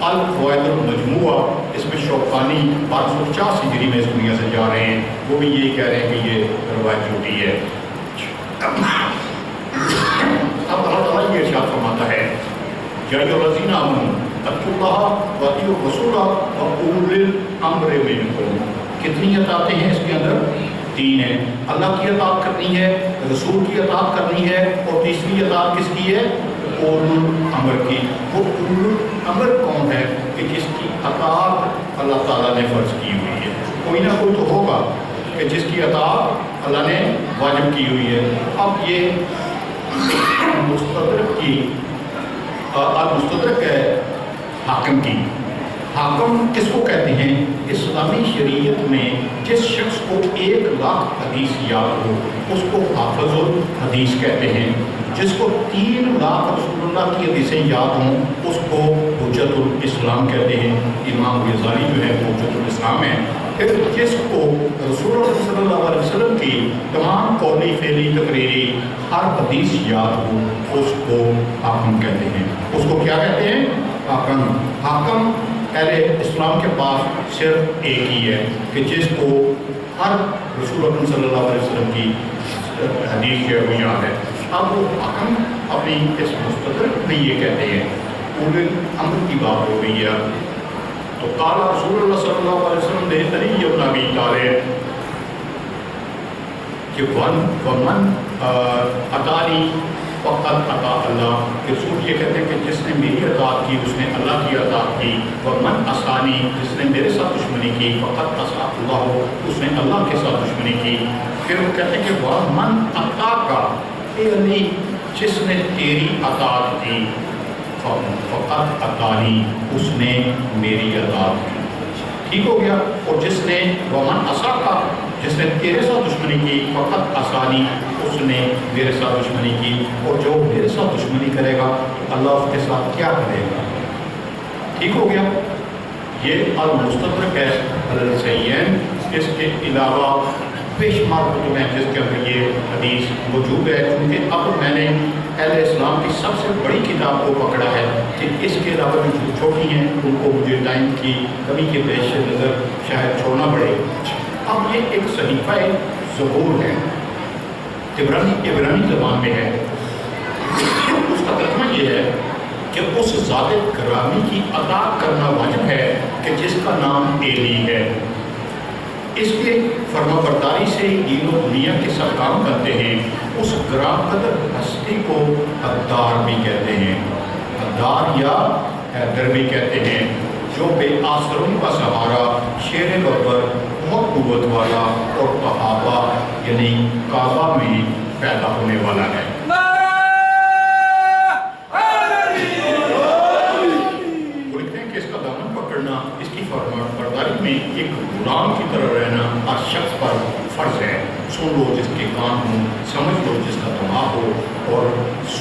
الفوائد المجموعہ اس میں شوکانی 550 ہجری میں اس دنیا سے جا رہے ہیں، وہ بھی یہی کہہ رہے ہیں کہ یہ روایت جھوٹی ہے۔ اب اللہ تعالیٰ یہ ارشاد فرماتا ہے یا ایھا الذین آمنوا اتقوا اللہ واطیعوا الرسول واولی الامر منکم۔ کتنی اطاعتیں ہیں اس کے اندر؟ 3 ہیں۔ اللہ کی اطاعت کرنی ہے، رسول کی اطاعت کرنی ہے، اور تیسری اطاعت کس کی ہے؟ اولو الامر کی۔ وہ اولو الامر کون ہے کہ جس کی اطاعت اللہ تعالیٰ نے فرض کی ہوئی ہے؟ کوئی نہ کوئی تو ہوگا کہ جس کی اطاعت اللہ نے واجب کی ہوئی ہے۔ اب یہ مستدرک کی المستدرک ہے حاکم کی۔ حاکم کس کو کہتے ہیں؟ اسلامی شریعت میں جس شخص کو 1,00,000 حدیث یاد ہو اس کو حافظ الحدیث کہتے ہیں۔ جس کو 3,00,000 رسول اللہ کی حدیثیں یاد ہوں اس کو حجت الاسلام کہتے ہیں۔ امام غزالی جو ہے وہ حجت الاسلام ہے۔ پھر جس کو رسول اللہ صلی اللہ علیہ وسلم کی تمام قولی فعلی تقریری ہر حدیث یاد ہو اس کو حاکم کہتے ہیں۔ اس کو کیا کہتے ہیں؟ حاکم۔ حاکم اہل اسلام کے پاس صرف ایک ہی ہے کہ جس کو ہر رسول اللہ صلی اللہ علیہ وسلم کی حدیث جو ہے وہ یاد ہے۔ اب وہ حاکم اپنی اس مستدرک میں یہ کہتے ہیں اولل امر کی بات ہو رہی ہے تو قال رسول اللہ صلی اللہ علیہ وسلم نے علی بن ابی طالب کہ ومن اطاعنی فقط اطاع اللہ، کہ رسول یہ کہتے ہیں کہ جس نے میری اطاعت کی اس نے اللہ کی اطاعت کی، ومن عصانی، جس نے میرے ساتھ دشمنی کی، فقط عصا اللہ، اس نے اللہ کے ساتھ دشمنی کی۔ پھر وہ کہتے ہیں کہ ومن اطاعک، اے علی جس نے تیری اطاعت کی، فقط اطاعنی، اس نے میری اطاعت کی۔ ٹھیک ہو گیا؟ اور جس نے ومن عصاک، جس نے تیرے ساتھ دشمنی کی، فقط عصانی، اس نے میرے ساتھ دشمنی کی۔ اور جو میرے ساتھ دشمنی کرے گا تو اللہ اس کے ساتھ کیا کرے گا؟ ٹھیک ہو گیا؟ یہ المستدرک ہے علی الصحیحین۔ اس کے علاوہ بے شمار کتب ہیں جس کے اندر یہ حدیث موجود ہے، کیونکہ اب میں نے اہل اسلام کی سب سے بڑی کتاب کو پکڑا ہے کہ اس کے علاوہ جو چھوٹی ہیں ان کو مجھے ٹائم کی کمی کے پیش نظر شاید چھوڑنا پڑے۔ اب یہ ایک صحیفہ ظہور ہے، عبرانی زبان میں ہے۔ اس کا ترجمہ یہ ہے کہ اس ذات گرامی کی اطاعت کرنا واجب ہے کہ جس کا نام ایلی ہے، اس کے فرما برداری سے دین و دنیا کے سب کام کرتے ہیں۔ اس گرام قدر ہستی کو حدار بھی کہتے ہیں، حدار یا حیدر بھی کہتے ہیں، جو بے آسروں کا سہارا، شیر ببر، بہت قوت والا اور صحابہ یعنی کعبہ میں پیدا ہونے والا ہے۔ وہ لکھتے ہیں کہ اس کا دامن پکڑنا، اس کی فرما برداری میں ایک غلام کی طرح رہنا ہر شخص پر فرض ہے۔ سن لو جس کے کان ہوں، سمجھ لو جس کا دماغ ہو، اور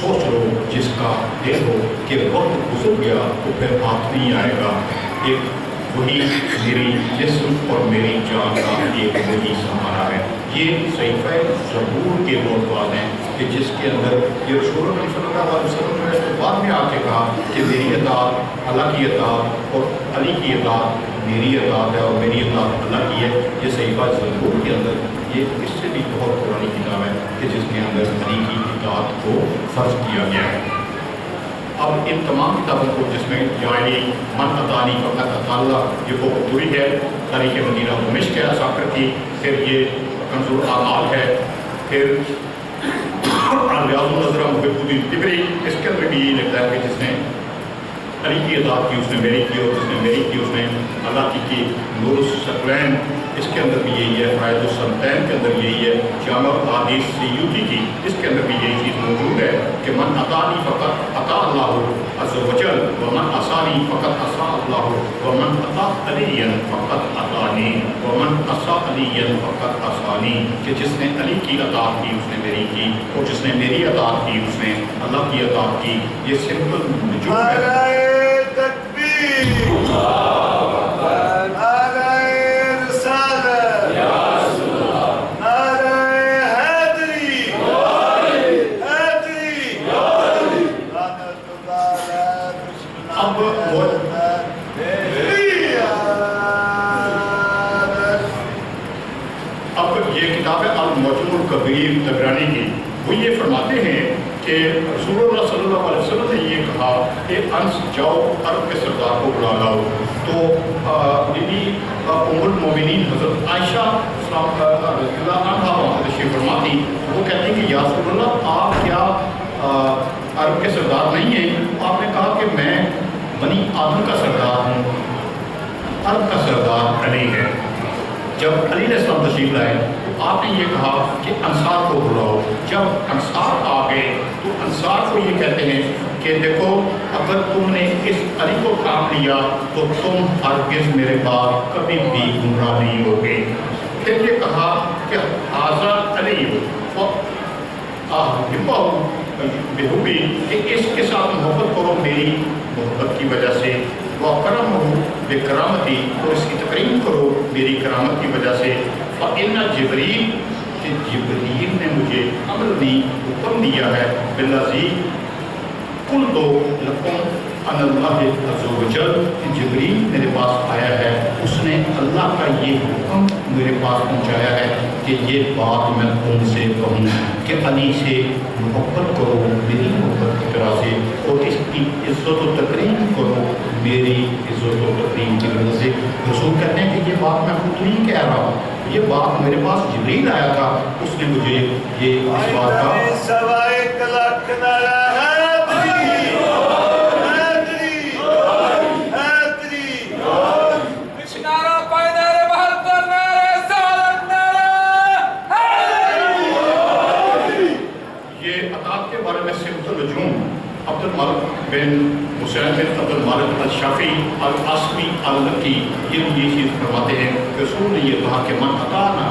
سوچ لو جس کا دل ہو کہ وقت گزر گیا تو پھر ہاتھ نہیں آئے گا۔ ایک وہی میری جسم اور میری جان کا ایک وہی سہارا ہے۔ یہ صحیفہ ظہور کے الفاظ ہیں کہ جس کے اندر یہ رسول اللہ صلی اللہ علیہ وسلم نے اس کے بعد میں آ کے کہا کہ میری اطاعت اللہ کی اطاعت اور علی کی اطاعت میری اطاعت ہے اور میری اطاعت اللہ کی ہے۔ یہ صحیفہ ظہور کے اندر یہ اس سے بھی بہت پرانی کتاب ہے کہ جس کے اندر علی کی اطاعت کو فرض کیا گیا ہے۔ اب ان تمام کتابوں کو جس میں جاعلی من اطاعنی فقط اطاع اللہ یہ وہ دوری ہے، تاریخ مدینہ دمشق ہے ساکر کی، پھر یہ کنز الاعمال ہے، پھر ریاض النظرہ محب الدین طبری، اس کے اندر بھی یہ لکھتا ہے کہ جس نے علی کی اطاعت کی اس نے میری کی، اور جس نے میری کی اس نے اللہ کی نور الثقلین، اس کے اندر بھی یہی ہے۔ فرائض السنتین کے اندر یہی ہے۔ جامع الاحادیث سیوطی کی، اس کے اندر بھی یہی چیز موجود ہے کہ من اطاعنی فقط اطاع اللہ عز وجل ومن عصانی فقط عصا اللہ ومن اطاع علی فقط اطاعنی ومن عصا علی فقط عصانی، کہ جس نے علی کی اطاعت کی اس نے میری کی، اور جس نے میری اطاعت کی اس نے اللہ کی اطاعت کی۔ یہ سمپل نجوم ہے۔ کبیر طبرانی کی، وہ یہ فرماتے ہیں کہ رسول اللہ صلی اللہ علیہ وسلم نے یہ کہا کہ انس جاؤ عرب کے سردار کو بلا لاؤ، تو بی بی ام المومنین حضرت عائشہ رضی اللہ عنہا وہاں تشریف فرما تھی، وہ کہتی ہیں کہ یا رسول اللہ آپ کیا عرب کے سردار نہیں ہیں؟ آپ نے کہا کہ میں بنی آدم کا سردار ہوں، عرب کا سردار علی ہے۔ جب علی علیہ السلام تشریف لائے تو آپ نے یہ کہا کہ انصار کو بلاؤ۔ جب انصار آ گئے تو انصار کو یہ کہتے ہیں کہ دیکھو اگر تم نے اس علی کو کام لیا تو تم ہرگز میرے بعد کبھی بھی گمراہ نہیں ہوگے۔ پھر یہ کہا کہ آزاد علی بہوبی، کہ اس کے ساتھ محبت کرو میری محبت کی وجہ سے، وہ کرم ہو بے کرامتی، اور اس کی تقریم کرو میری کرامت کی وجہ سے۔ فإن جبریل، کہ جبریل نے مجھے امر دی، حکم دیا ہے، بالذی قلت لکم ان اللہ عز وجل، کہ جبریل میرے پاس آیا ہے، اس نے اللہ کا یہ حکم میرے پاس پہنچایا ہے کہ کہ یہ بات میں تم سے کہوں کہ علی سے محبت کرو میری محبت کی طرح سے، اور اس کی عزت و تکریم کرو میری عزت و تکریم کی وجہ سے۔ رسول کہتے ہیں کہ یہ بات میں خود نہیں کہہ رہا، یہ بات میرے پاس جبریل آیا تھا، اس نے مجھے یہ اس بات کا عبد الملک بن حسین بن عبد الملک الشافعی العصمی الکی یہ چیز فرماتے ہیں کہ رسول نے یہ کہا کہ من اطاعنا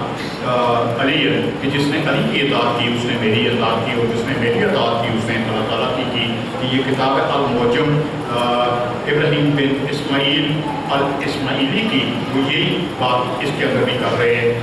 علی، کہ جس نے علی کی اطاعت کی اس نے میری اطاعت کی، اور جس نے میری اطاعت کی اس نے اللہ تعالیٰ کی کہ یہ کتاب ہے المعجم ابراہیم بن اسماعیل الاسماعیلی کی، وہ یہی بات اس کے اندر بھی کر رہے ہیں۔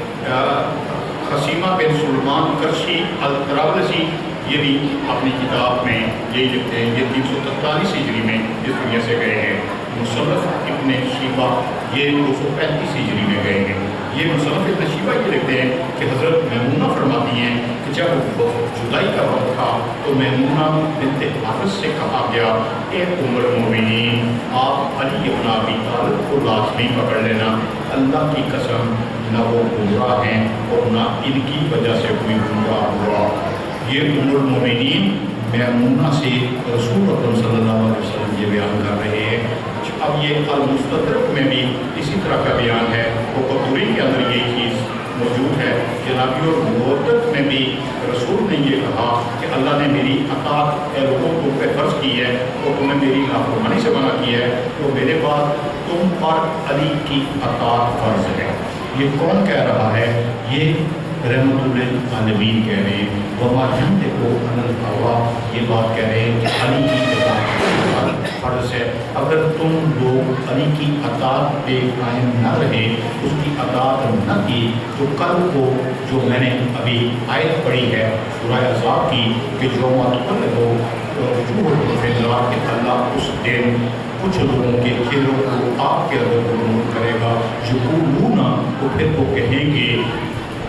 خسیمہ بن سلمان کرشی الطرابلسی یہ بھی اپنی کتاب میں یہی لکھتے ہیں، یہ 343 ہجری میں اس دنیا سے گئے ہیں۔ مصنف ابن شیبہ یہ 235 ہجری میں گئے ہیں۔ یہ مصنف ابن شیبہ یہ لکھتے ہیں کہ حضرت میمونہ فرماتی ہیں کہ جب جدائی کا وقت تھا تو میمونہ بنت حارث سے کہا گیا، اے ام المومنین آپ علی بن ابی طالب کو لازمی پکڑ لینا، اللہ کی قسم نہ وہ گمراہ ہیں اور نہ ان کی وجہ سے کوئی گمراہ ہوا۔ یہ ام المومنین میمونہ سے رسول اکرم صلی اللہ علیہ وسلم یہ بیان کر رہے ہیں۔ اب یہ المستدرک میں بھی اسی طرح کا بیان ہے، وہ قطوری کے اندر یہ چیز موجود ہے۔ جنابی اور مودت میں بھی رسول نے یہ کہا کہ اللہ نے میری اطاعت لوگوں کو پہ فرض کی ہے اور تمہیں میری نافرمانی سے منع کیا ہے، تو میرے بعد تم پر علی کی اطاعت فرض ہے۔ یہ کون کہہ رہا ہے؟ یہ رحمت للعالمین کہہ رہے ہیں، وما ينطق عن الهوى، یہ بات کہہ رہے ہیں کہ علی کی اطاعت فرض ہے۔ اگر تم لوگ علی کی اطاعت پہ قائم نہ رہے، اس کی اطاعت نہ کی، تو کل کو جو میں نے ابھی آیت پڑھی ہے سورہ احزاب کی کہ جو متقل ہو وجوہ فی النار، کہ اللہ اس دن کچھ لوگوں کے چہروں کو آپ کے اندر نور کرے گا، یقولون، تو پھر وہ کہیں گے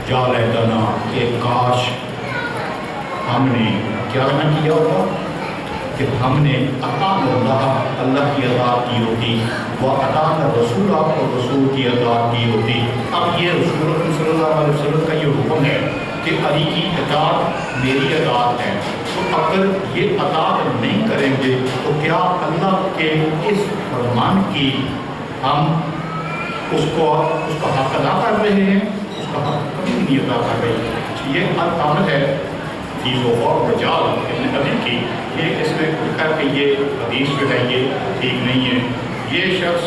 یا لیتنا، کہ کاش ہم نے کیا نہ کیا ہوگا، کہ ہم نے اطاعنا اللہ، اللہ کی اطاعت کی ہوتی، وہ اطاعنا رسول، اور رسول کی اطاعت کی ہوتی۔ اب یہ رسول اللہ صلی اللہ علیہ وسلم کا یہ حکم ہے کہ علی کی اطاعت میری اطاعت ہے، تو اگر یہ اطاعت نہیں کریں گے تو کیا اللہ کے اس فرمان کی ہم اس کا حق ادا کر رہے ہیں؟ اس کا حق کبھی نہیں ادا کر رہے۔ یہ الامر ہے چیز و غور رجال ابن ابی کی، یہ اس میں لکھا کہ یہ حدیث جو ہے یہ ٹھیک نہیں ہے۔ یہ شخص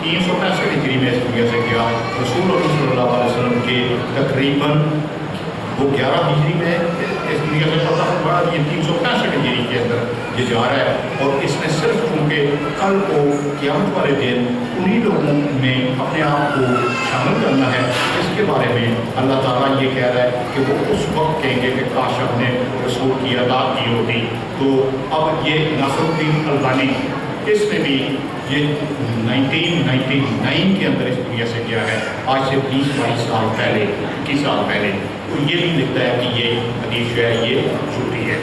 365 ہجری میں اس دنیا سے گیا، رسول اللہ صلی اللہ علیہ وسلم کے تقریباً وہ 11 ہجری میں اس دنیا سے پتہ ہوا، یہ 365 ہجری کے اندر یہ جا رہا ہے، اور اس نے صرف چونکہ کل کو قیامت والے دن انہی لوگوں میں اپنے آپ کو شامل کرنا ہے، اس کے بارے میں اللہ تعالیٰ یہ کہہ رہا ہے کہ وہ اس وقت کہیں گے کہ کاش ہم نے رسول کی اطاعت کی ہوتی۔ تو اب یہ ناصر الدین البانی اس میں بھی یہ 1999 کے اندر اس دنیا سے گیا ہے، آج سے 20-22 سال پہلے، 21 سال پہلے، تو یہ بھی لکھتا ہے کہ یہ حدیث جو ہے یہ جھوٹی ہے۔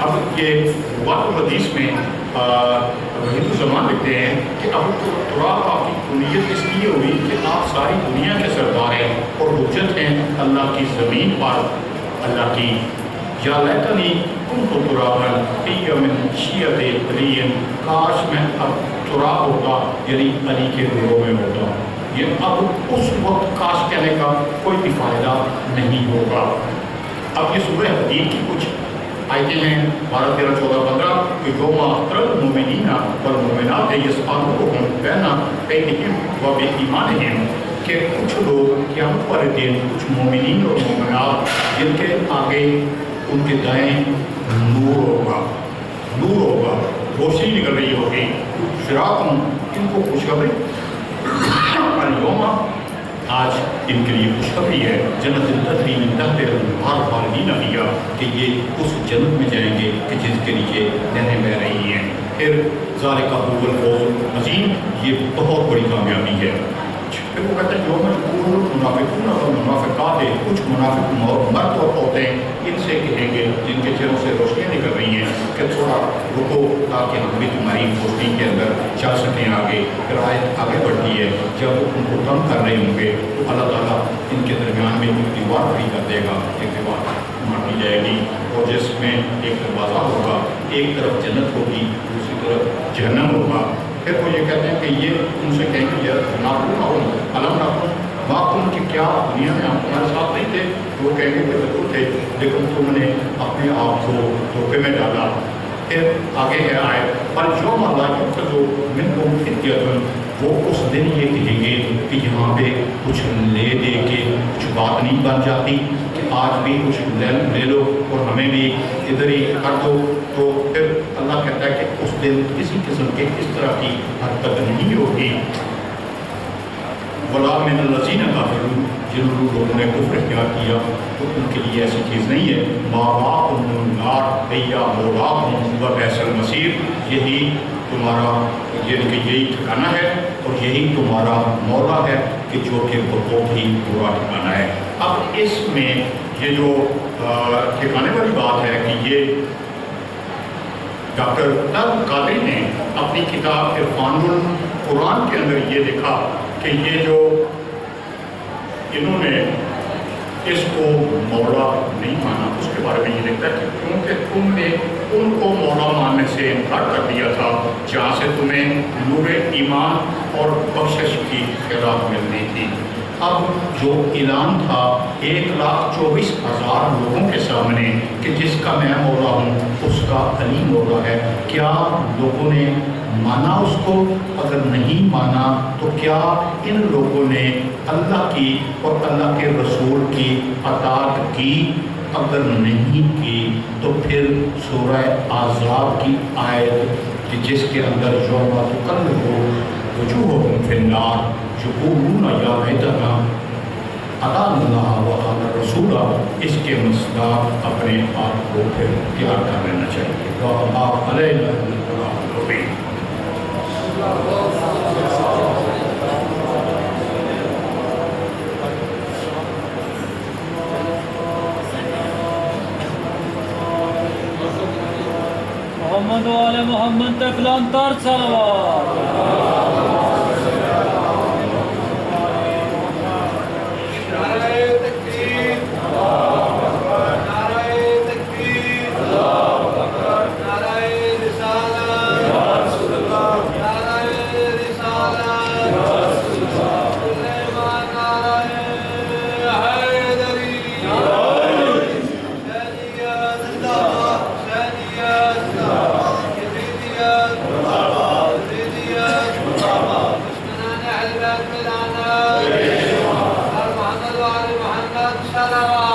اب یہ روات الحدیث میں وحید الزمان لکھتے ہیں کہ اب تراب آپ کی کنیت اس لیے ہوئی کہ آپ ساری دنیا کے سردار ہیں اور حجت ہیں اللہ کی زمین پر، اللہ کی، یا لیتنی کنت ترابا فی یوم شیعت علی، کاش میں اب تراب ہوتا یعنی علی کے گروہ میں ہوتا۔ یہ اب اس وقت کاش کہنے کا کوئی بھی فائدہ نہیں ہوگا۔ اب یہ سورہ حدید کی کچھ آیتیں ہیں 12, 13, 14, 15 کہ جو مَعْتَرَ الْمُؤْمِنِينَ وَالْمُؤْمِنَاتِ يَسْأَلُونَهُمْ بَيْنَ أَيْدِيهِمْ وَبِأَيْمَانِهِمْ، کہ کچھ لوگ قیامت والے دن، کچھ مومنین اور مومنات جن کے آگے ان کے دائیں نور ہوگا، روشنی نکل رہی ہوگی، شراکم، ان کو خوشخبری، اليوم، آج ان کے لیے خوشخبری ہے، جنت تجری من تحتہا الانہار خالدین فیہا، کہ یہ اس جنت میں جائیں گے کہ جس کے نیچے نہریں بہہ رہی ہیں۔ پھر ذالک ھو الفوز العظیم، یہ بہت بڑی کامیابی ہے۔ پھر وہ کہتے ہیں جو مجبور منافقون اور منافقات ہیں، کچھ منافق مرد اور عورتیں ان سے کہیں گے جن کے چہروں سے روشنیاں نکل رہی ہیں کہ تھوڑا رکو تاکہ ہم بھی تمہاری روشنی کے اندر چل سکیں آگے. پھر آیت آگے بڑھتی ہے، جب ان کو تنگ کر رہے ہوں گے تو اللہ تعالیٰ ان کے درمیان میں ایک دیوار کھڑی کر دے گا، ایک دیوار مار دی جائے گی اور جس میں ایک دروازہ ہوگا، ایک طرف جنت ہوگی دوسری طرف جہنم ہوگا. پھر وہ یہ کہتے ہیں کہ یہ ان سے کہیں گے ناکن علم ناکن واقعوں کہ کیا دنیا میں ہم تمہارے ساتھ نہیں تھے؟ وہ کہیں گے کہ ضرور تھے لیکن تم نے اپنے آپ کو دھوکے میں ڈالا. پھر آگے ہے آئے پر جو اللہ کے جو من کو فدیت، وہ اس دن یہ کہیں گے کہ یہاں پہ کچھ لے دے کے کچھ بات نہیں بن جاتی کہ آج بھی کچھ لے لو اور ہمیں بھی ادھر ہی کر دو. تو پھر اللہ کہتا ہے کہ اس دن کسی قسم کے اس طرح کی حرکت نہیں ہوگی. ولا من الذین کافروا، جن لوگوں نے کفر اختیار کیا تو ان کے لیے ایسی چیز نہیں ہے. ماواہم النار یا مولاہم وبئس المصیر، یہی تمہارا یہی ٹھکانہ ہے اور یہی تمہارا مولا ہے کہ جو کہ بہت ہی برا ٹھکانہ ہے. اب اس میں یہ جو ٹھکانے والی بات ہے کہ یہ ڈاکٹر طلب قادری نے اپنی کتاب عرفان القرآن کے اندر یہ لکھا کہ یہ جو انہوں نے اس کو مولا نہیں مانا، اس کے بارے میں یہ لکھتا ہے کہ کیونکہ تم نے ان کو مولا ماننے سے انکار کر دیا تھا جہاں سے تمہیں نور ایمان اور بخشش کی خیرات ملنی تھی. اب جو اعلان تھا 1,24,000 لوگوں کے سامنے کہ جس کا میں مولا ہوں اس کا علی مولا ہے، کیا لوگوں نے مانا اس کو؟ اگر نہیں مانا تو کیا ان لوگوں نے اللہ کی اور اللہ کے رسول کی اطاعت کی؟ اگر نہیں کی تو پھر سورہ احزاب کی آیت جس کے اندر یوم تقلب وجوہہم فی النار یقولون یا لیتنا اطعنا اللہ واطعنا الرسول، اس کے مصداق اپنے آپ کو پھر تیار کر لینا چاہیے. وما علینا الا البلاغ المبین. محمد و آل محمد تفلان تر صلوات. محمد وعلى محمد صلوات.